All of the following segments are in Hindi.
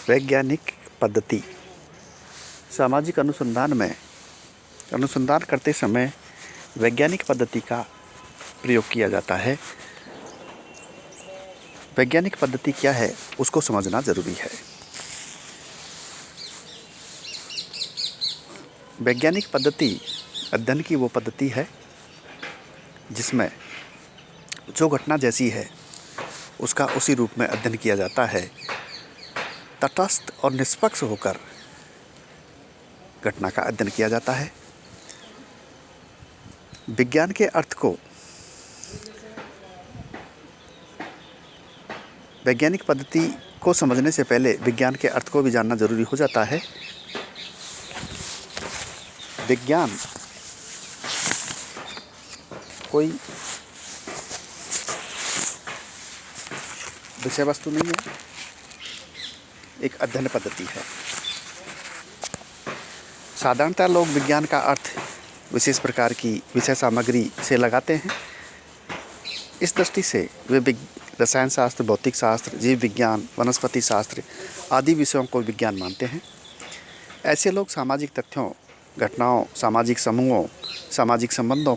वैज्ञानिक पद्धति। सामाजिक अनुसंधान में अनुसंधान करते समय वैज्ञानिक पद्धति का प्रयोग किया जाता है। वैज्ञानिक पद्धति क्या है उसको समझना जरूरी है। वैज्ञानिक पद्धति अध्ययन की वो पद्धति है जिसमें जो घटना जैसी है उसका उसी रूप में अध्ययन किया जाता है। तटस्थ और निष्पक्ष होकर घटना का अध्ययन किया जाता है। विज्ञान के अर्थ को वैज्ञानिक पद्धति को समझने से पहले विज्ञान के अर्थ को भी जानना जरूरी हो जाता है। विज्ञान कोई विषय वस्तु नहीं है, एक अध्ययन पद्धति है। साधारणतः लोग विज्ञान का अर्थ विशेष प्रकार की विषय सामग्री से लगाते हैं। इस दृष्टि से वे रसायन शास्त्र, भौतिक शास्त्र, जीव विज्ञान, वनस्पति शास्त्र आदि विषयों को विज्ञान मानते हैं। ऐसे लोग सामाजिक तथ्यों, घटनाओं, सामाजिक समूहों, सामाजिक संबंधों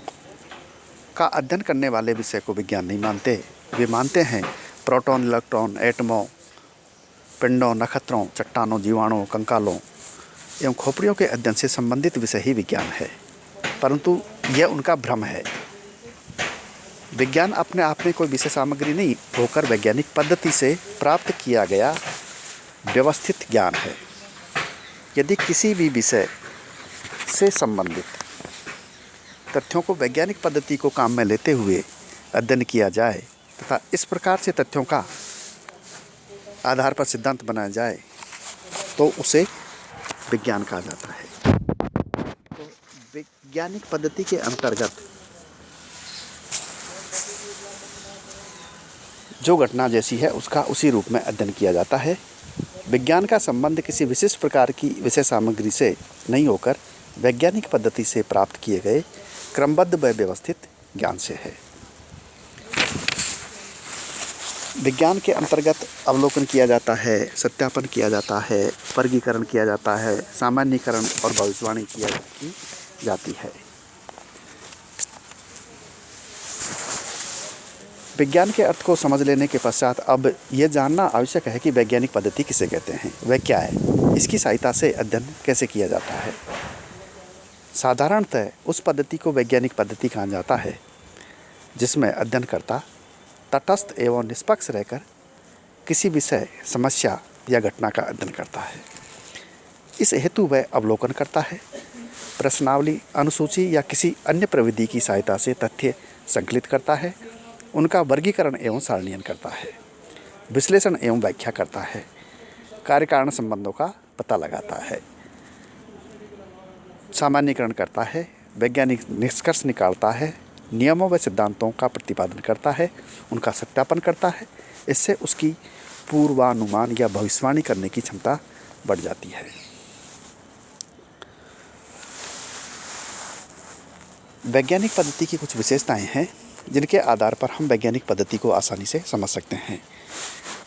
का अध्ययन करने वाले विषय को विज्ञान नहीं मानते। वे मानते हैं प्रोटॉन, इलेक्ट्रॉन, एटमों, पिंडों, नक्षत्रों, चट्टानों, जीवाणुओं, कंकालों एवं खोपड़ियों के अध्ययन से संबंधित विषय ही विज्ञान है। परंतु यह उनका भ्रम है। विज्ञान अपने आप में कोई विषय सामग्री नहीं होकर वैज्ञानिक पद्धति से प्राप्त किया गया व्यवस्थित ज्ञान है। यदि किसी भी विषय से संबंधित तथ्यों को वैज्ञानिक पद्धति को काम में लेते हुए अध्ययन किया जाए तथा इस प्रकार से तथ्यों का आधार पर सिद्धांत बनाया जाए तो उसे विज्ञान कहा जाता है। तो वैज्ञानिक पद्धति के अंतर्गत जो घटना जैसी है उसका उसी रूप में अध्ययन किया जाता है। विज्ञान का संबंध किसी विशेष प्रकार की विषय सामग्री से नहीं होकर वैज्ञानिक पद्धति से प्राप्त किए गए क्रमबद्ध व व्यवस्थित ज्ञान से है। विज्ञान के अंतर्गत अवलोकन किया जाता है, सत्यापन किया जाता है, वर्गीकरण किया जाता है, सामान्यीकरण और भविष्यवाणी की जाती है। विज्ञान के अर्थ को समझ लेने के पश्चात अब यह जानना आवश्यक है कि वैज्ञानिक पद्धति किसे कहते हैं, वह क्या है, इसकी सहायता से अध्ययन कैसे किया जाता है। साधारणतः उस पद्धति को वैज्ञानिक पद्धति कहा जाता है जिसमें अध्ययनकर्ता तटस्थ एवं निष्पक्ष रहकर किसी विषय, समस्या या घटना का अध्ययन करता है। इस हेतु वह अवलोकन करता है, प्रश्नावली, अनुसूची या किसी अन्य प्रविधि की सहायता से तथ्य संकलित करता है, उनका वर्गीकरण एवं सारणीयन करता है, विश्लेषण एवं व्याख्या करता है, कार्य कारण संबंधों का पता लगाता है, सामान्यीकरण करता है, वैज्ञानिक निष्कर्ष निकालता है, नियमों व सिद्धांतों का प्रतिपादन करता है, उनका सत्यापन करता है। इससे उसकी पूर्वानुमान या भविष्यवाणी करने की क्षमता बढ़ जाती है। वैज्ञानिक पद्धति की कुछ विशेषताएं हैं जिनके आधार पर हम वैज्ञानिक पद्धति को आसानी से समझ सकते हैं।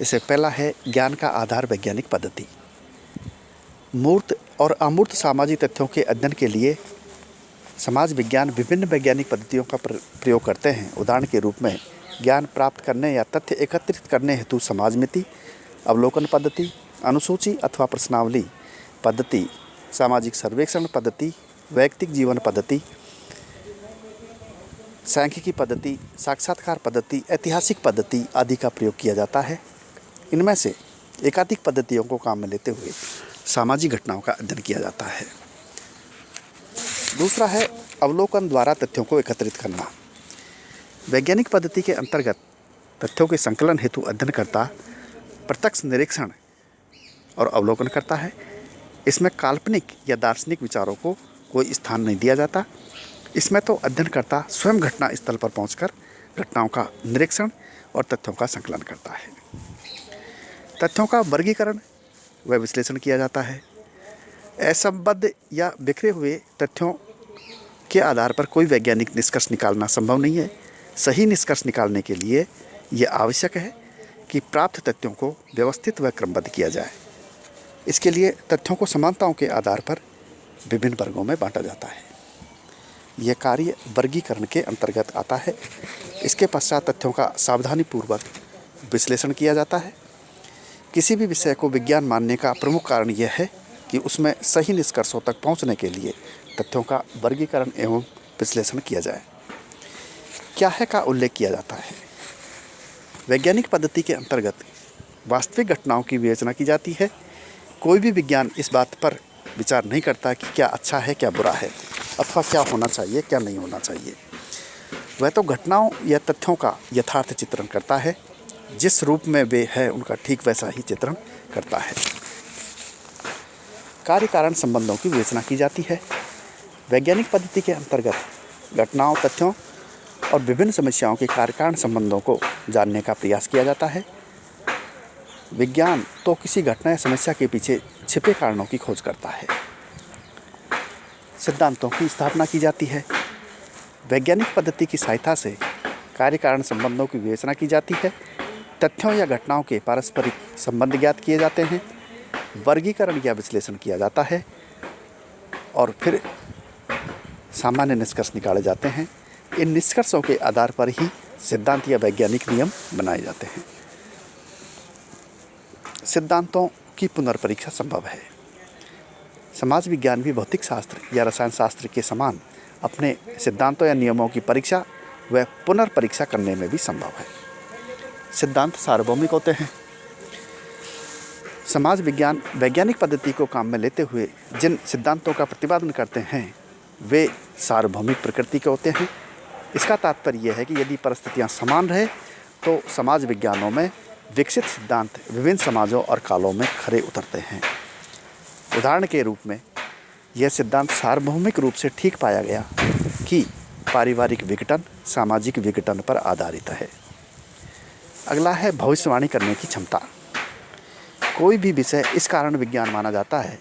इससे पहला है ज्ञान का आधार वैज्ञानिक पद्धति। मूर्त और अमूर्त सामाजिक तथ्यों के अध्ययन के लिए समाज विज्ञान विभिन्न वैज्ञानिक पद्धतियों का प्रयोग करते हैं। उदाहरण के रूप में ज्ञान प्राप्त करने या तथ्य एकत्रित करने हेतु समाज मिति, अवलोकन पद्धति, अनुसूची अथवा प्रश्नावली पद्धति, सामाजिक सर्वेक्षण पद्धति, वैयक्तिक जीवन पद्धति, सांख्यिकी पद्धति, साक्षात्कार पद्धति, ऐतिहासिक पद्धति आदि का प्रयोग किया जाता है। इनमें से एकाधिक पद्धतियों को काम में लेते हुए सामाजिक घटनाओं का अध्ययन किया जाता है। दूसरा है अवलोकन द्वारा तथ्यों को एकत्रित करना। वैज्ञानिक पद्धति के अंतर्गत तथ्यों के संकलन हेतु अध्ययनकर्ता प्रत्यक्ष निरीक्षण और अवलोकन करता है। इसमें काल्पनिक या दार्शनिक विचारों को कोई स्थान नहीं दिया जाता। इसमें तो अध्ययनकर्ता स्वयं घटना स्थल पर पहुंचकर घटनाओं का निरीक्षण और तथ्यों का संकलन करता है। तथ्यों का वर्गीकरण व विश्लेषण किया जाता है। असंबद्ध या बिखरे हुए तथ्यों के आधार पर कोई वैज्ञानिक निष्कर्ष निकालना संभव नहीं है। सही निष्कर्ष निकालने के लिए यह आवश्यक है कि प्राप्त तथ्यों को व्यवस्थित व क्रमबद्ध किया जाए। इसके लिए तथ्यों को समानताओं के आधार पर विभिन्न वर्गों में बांटा जाता है। यह कार्य वर्गीकरण के अंतर्गत आता है। इसके पश्चात तथ्यों का सावधानीपूर्वक विश्लेषण किया जाता है। किसी भी विषय को विज्ञान मानने का प्रमुख कारण यह है कि उसमें सही निष्कर्षों तक पहुंचने के लिए तथ्यों का वर्गीकरण एवं विश्लेषण किया जाए। क्या है का उल्लेख किया जाता है। वैज्ञानिक पद्धति के अंतर्गत वास्तविक घटनाओं की विवेचना की जाती है। कोई भी विज्ञान इस बात पर विचार नहीं करता कि क्या अच्छा है क्या बुरा है अथवा क्या होना चाहिए क्या नहीं होना चाहिए। वह तो घटनाओं या तथ्यों का यथार्थ चित्रण करता है। जिस रूप में वे है उनका ठीक वैसा ही चित्रण करता है। कार्य कारण संबंधों की विवेचना की जाती है। वैज्ञानिक पद्धति के अंतर्गत घटनाओं तथ्यों और विभिन्न समस्याओं के कार्य कारण संबंधों को जानने का प्रयास किया जाता है। विज्ञान तो किसी घटना या समस्या के पीछे छिपे कारणों की खोज करता है। सिद्धांतों की स्थापना की जाती है। वैज्ञानिक पद्धति की सहायता से कार्य कारण संबंधों की विवेचना की जाती है। तथ्यों या घटनाओं के पारस्परिक संबंध ज्ञात किए जाते हैं। वर्गीकरण या विश्लेषण किया जाता है और फिर सामान्य निष्कर्ष निकाले जाते हैं। इन निष्कर्षों के आधार पर ही सिद्धांत या वैज्ञानिक नियम बनाए जाते हैं। सिद्धांतों की पुनर्परीक्षा संभव है। समाज विज्ञान भी भौतिक शास्त्र या रसायन शास्त्र के समान अपने सिद्धांतों या नियमों की परीक्षा व पुनर्परीक्षा करने में भी संभव है। सिद्धांत सार्वभौमिक होते हैं। समाज विज्ञान वैज्ञानिक पद्धति को काम में लेते हुए जिन सिद्धांतों का प्रतिपादन करते हैं वे सार्वभौमिक प्रकृति के होते हैं। इसका तात्पर्य यह है कि यदि परिस्थितियां समान रहे तो समाज विज्ञानों में विकसित सिद्धांत विभिन्न समाजों और कालों में खरे उतरते हैं। उदाहरण के रूप में यह सिद्धांत सार्वभौमिक रूप से ठीक पाया गया कि पारिवारिक विघटन सामाजिक विघटन पर आधारित है। अगला है भविष्यवाणी करने की क्षमता। कोई भी विषय इस कारण विज्ञान माना जाता है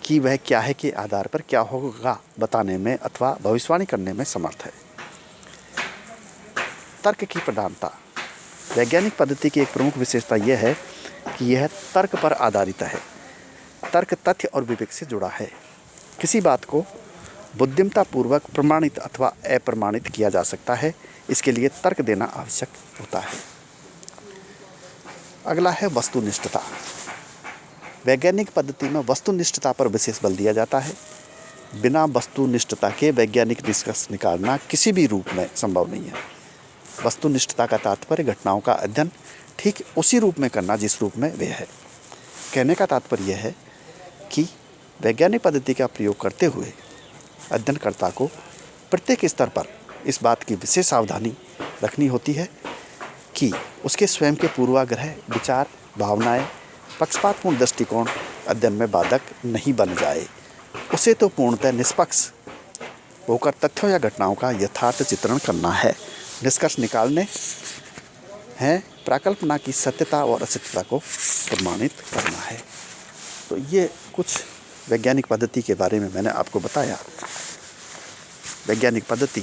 कि वह क्या है के आधार पर क्या होगा बताने में अथवा भविष्यवाणी करने में समर्थ है। तर्क की प्रधानता। वैज्ञानिक पद्धति की एक प्रमुख विशेषता यह है कि यह तर्क पर आधारित है। तर्क तथ्य और विवेक से जुड़ा है। किसी बात को बुद्धिमत्तापूर्वक प्रमाणित अथवा अप्रमाणित किया जा सकता है। इसके लिए तर्क देना आवश्यक होता है। अगला है वस्तुनिष्ठता। वैज्ञानिक पद्धति में वस्तुनिष्ठता पर विशेष बल दिया जाता है। बिना वस्तुनिष्ठता के वैज्ञानिक निष्कर्ष निकालना किसी भी रूप में संभव नहीं है। वस्तुनिष्ठता का तात्पर्य घटनाओं का अध्ययन ठीक उसी रूप में करना जिस रूप में वे है। कहने का तात्पर्य यह है कि वैज्ञानिक पद्धति का प्रयोग करते हुए अध्ययनकर्ता को प्रत्येक स्तर पर इस बात की विशेष सावधानी रखनी होती है कि उसके स्वयं के पूर्वाग्रह विचार भावनाएं पक्षपातपूर्ण दृष्टिकोण अध्ययन में बाधक नहीं बन जाए। उसे तो पूर्णतः निष्पक्ष होकर तथ्यों या घटनाओं का यथार्थ चित्रण करना है। निष्कर्ष निकालने हैं। प्राकल्पना की सत्यता और असत्यता को प्रमाणित करना है। तो ये कुछ वैज्ञानिक पद्धति के बारे में मैंने आपको बताया। वैज्ञानिक पद्धति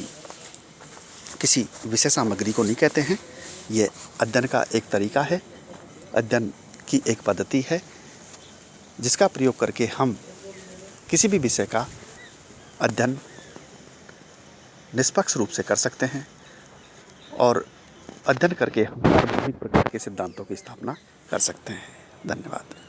किसी विषय सामग्री को नहीं कहते हैं। ये अध्ययन का एक तरीका है, अध्ययन की एक पद्धति है जिसका प्रयोग करके हम किसी भी विषय का अध्ययन निष्पक्ष रूप से कर सकते हैं और अध्ययन करके हम सार्वभौमिक प्रकार के सिद्धांतों की स्थापना कर सकते हैं। धन्यवाद।